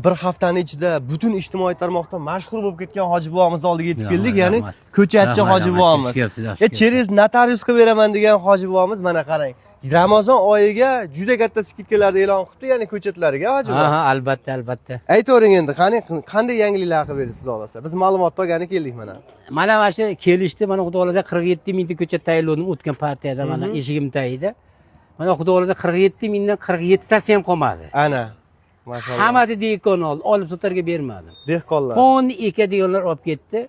Bir haftaning ichida butun ijtimoiy tarmoqda mashhur bo'lib ketgan hoji buvomiz oldiga yetib keldik, ya'ni ko'chatchi hoji buvomiz. Cheres notarius qilib beraman degan hoji buvomiz mana qarang. Ramazon oyiga juda katta skidkalarni e'lon qildi, ya'ni ko'chatlariga hoji buvo. Ha, albatta. Aytavering endi, qanday yangiliklar qilib berdi Xudo xolasa. Biz ma'lumot olgani keldik mana. Mana shu kelishdi, mana Xudo xolasa 47 mingta ko'chat tayyorladim o'tgan partiyada, mana eshigim tagida. Mana Xudo xolasa 47 mingdan 47 tasi ham qolmadi. Ana. Maşallah. Hammasi dehqon olib sotarga bermadim. Dehqonlar. Qonni ekadiganlar olib ketdi.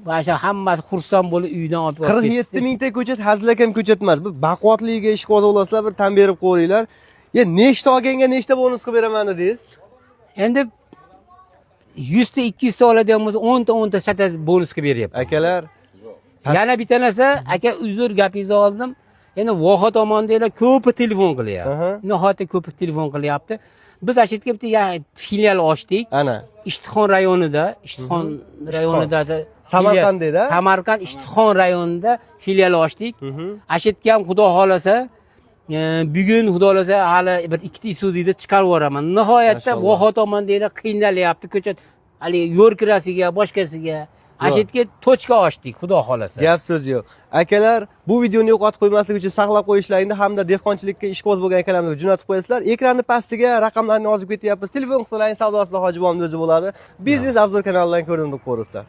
Mana hammasi xursand bo'lib uydan olib ketdi. 47 mingta ko'chat hazilakam ko'chat emas. Bu baquvvatligiga ish qo'yib olasizlar, bir tan berib qo'yinglar. Ya nechta olganga nechta bonus qilib beraman dedingiz? Endi 100 ta 200 ta oladigan bo'lsa 10 ta shata bonus qilib beryapti. Akalar, Yana bitta narsa, aka uzr gapingizni oldim. Endi voha tomondagilar ko'p telefon qilyapti. Nihoyatda ko'p telefon qilyapti. Biz ashitga bitta filial ochdik. ana. Ishtixon rayonida, Samarqandda. Samarqand Ishtixon rayonida filial ochdik. Ashitga ham Xudo xolasa, bugun Xudo xolasa hali bir ikkita Isuzu'da chiqarib yuboraman. Nihoyatda voha tomondagilar qiynalyapti, ko'chat hali yo'rkirasiga, boshqasiga. Ashitga tochka ochdik, Xudo xolasa. Gap so'z yo'q. Akalar, bu videoni yo'qotib qo'ymaslik uchun saqlab qo'yishlaringni hamda dehqonchilikka ishqo'z bo'lgan akalarimizga jo'natib qo'yasizlar. Ekranni pastiga raqamlarni yozib ketyapmiz. Telefon qilsalaring savdosizlar hoji buvamning o'zi bo'ladi. Biznes Obzor kanalidan ko'rinib ko'rasizlar.